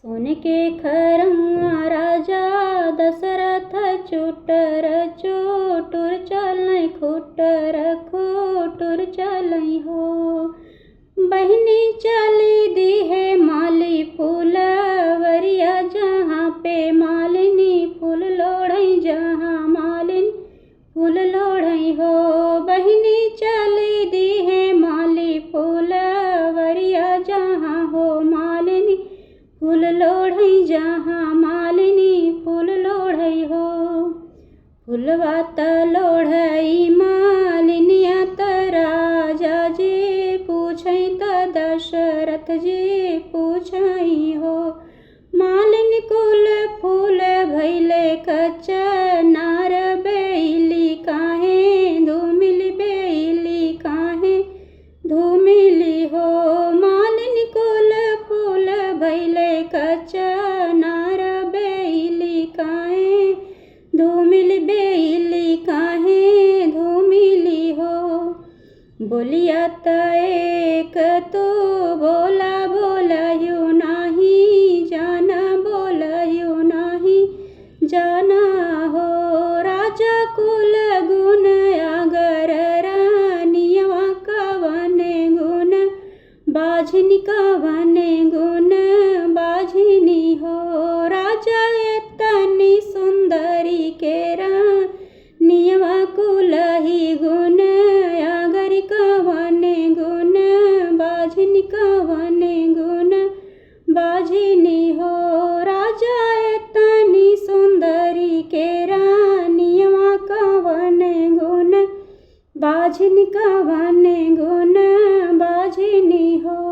सोन के खरौआ राजा दशरथ चुटर चोटुर चलै खुटर खोटुर चलै हो। बहिनी चली दी है माली फूलवरिया जहाँ पे मालिनी फूल लोढ़ई जहाँ मालिनी फूल लोढ़ई हो। बहिनी चली दी है माली फूलवरिया जहाँ हो मालिनी फूल लोढ़ई जहाँ मालिनी फूल लोढ़ई हो। फूलवा त लोढ़ई मालिनिया त राजा जी पूछई त दशरथ जी पूछई हो। मालिन कुल फूल भैले कचनार बेली काहे धूमिल बेली काहे धूमिली हो। मालिन कुल फूल भैले कचनार बेली काहे धूमिल बेली काहे धूमिली हो। बोलिया त एक तो बोला बोलहु नाही जाना बोलहु नाही जाना हो। राजा कुल गुण आगर रानियवा कवने गुण बाझिनी कवने गुण बाझिनी हो। राजा एतनी सुंदरी के रानियवा कुल ही गुण आगर कवने गुण बाझिनी कवने गुण बाझिनी हो। राजा एतनी सुंदरी के रानियवा कवने गुण बाझिनी कवने गुण बाझिनी हो।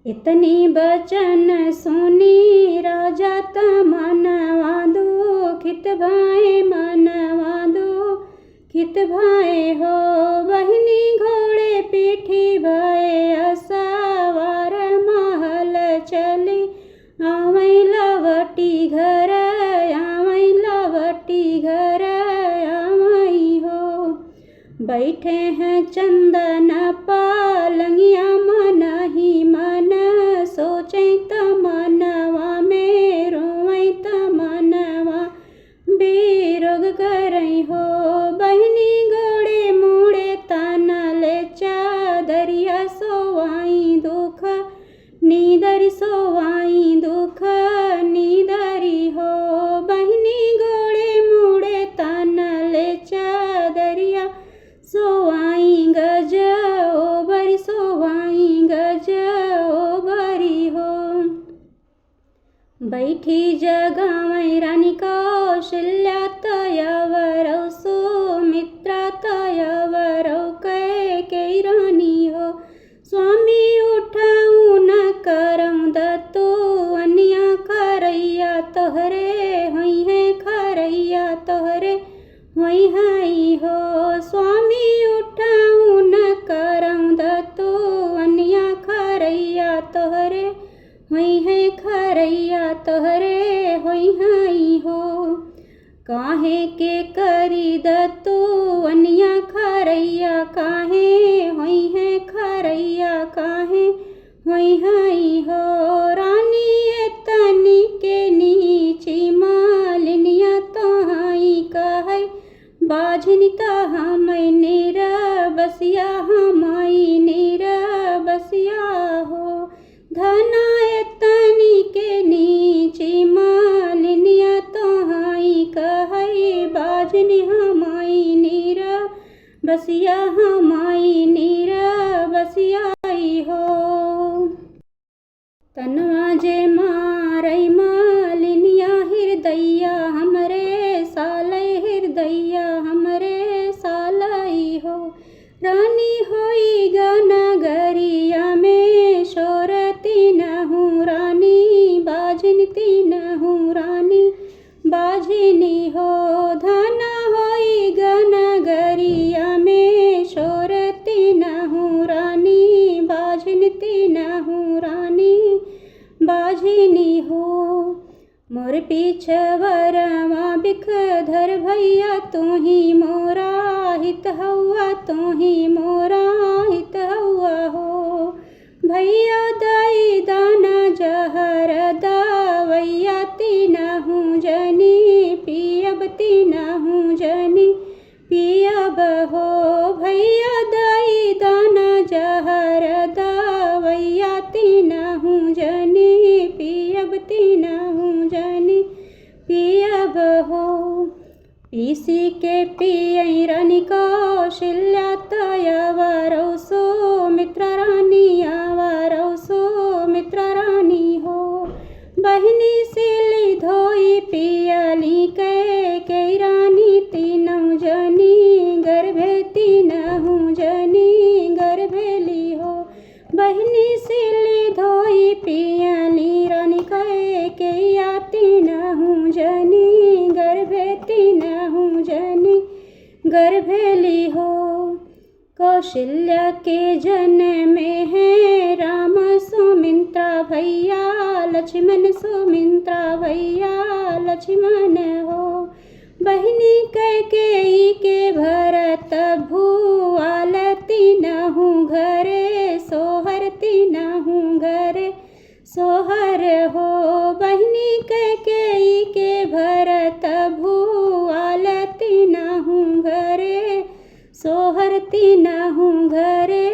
इतनी बचन सुनी राजा त मनवा दुखित भाए मनवा दुखित भाए हो। बहिनी घोड़े पीठी भये असवार महल चली आवई लवटी घर आवई लवटी घर आवई हो। बैठे हैं चंदन पालंगिया मन ही मन सोचै त मनवा में रोवै त मनवा बेरोग करई हो। बहिनी गोड़े मुड़े तनले चादरिया सोवाई दुख नीदरी सोवाई दुख नीदरी हो। बहिनी गोड़े मुड़े तनले चादरिया सोवाई गज ओबरी सोवाई गज ओबरी हो। बैठी जगावै रानी कौशल्या तयवरौ सुमित्रा तयवरौ कैकेयी रानी हो। स्वामी उठऊ न करऊ दत्तो अनिया खरैया तोहरे होई है खरैया तोहरे होई हई हो। स्वामी उठऊ न करऊ दत्तो अनिया खरैया तोहरे होई है खरैया तोहरे होई हई हो। काहे के करी दत्तो अनिया खरैया काहे होई है खरैया काहे होई हई हो। रानी एतनी के नीची मालिनिया तोहाई कहै बाझिनी तहमै नीर बसिया हमई नीर बसिया हो। धना एतनी के नीची मालिनिया तोहाई कहै बाझिनी हमई नीर बसिया हमई नीर बसियाई हो। तनवा जे मारई मालिनिया हृदया हमरे सालै हृदया हमरे सालै हो। रानी होई गनगरिया में शोर तीनहु रानी बाझिनी तीनहु रानी बाझिनी हो। धना होई गनगरिया में शोर तीनहु रानी बाझिनी तीनहु रानी बाझिनी हो। मोर पीछवरवा बिखधर भैया तू ही मोरा हित हौआ तू ही मोरा हित हौआ हो। भैया दाई दाना जहर दा तीनहु जनी पियब हो भैया दाई दाना जहर दवैया तीनहु जनी पियब तीनहु जनी पियब हो। पीसी के पियई रानी कौशल्या तयवरौ सौमित्र रानी आवरौ सौमित्र रानी हो। बहिनी सिली धोई पियली कैकेयी रानी तीनहु जनी गर्भे तीनहु जनी गर्भेली हो। बहिनी सिली धोई पियली रानी कैकेयी तीनहु जनी गर्भे तीनहु जनी गर्भेली हो। कौशल्या के जन्म में है राम सुमित्रा भैया लक्ष्मण सुमित्रा भैया लक्ष्मण हो। बहिनी कैकेयी के भरत भुआल तीनहु घरे सोहर तीनहु घरे सोहर हो। बहिनी कैकेयी के भरत भुआल तीनहु घरे सोहर तीनहु घरे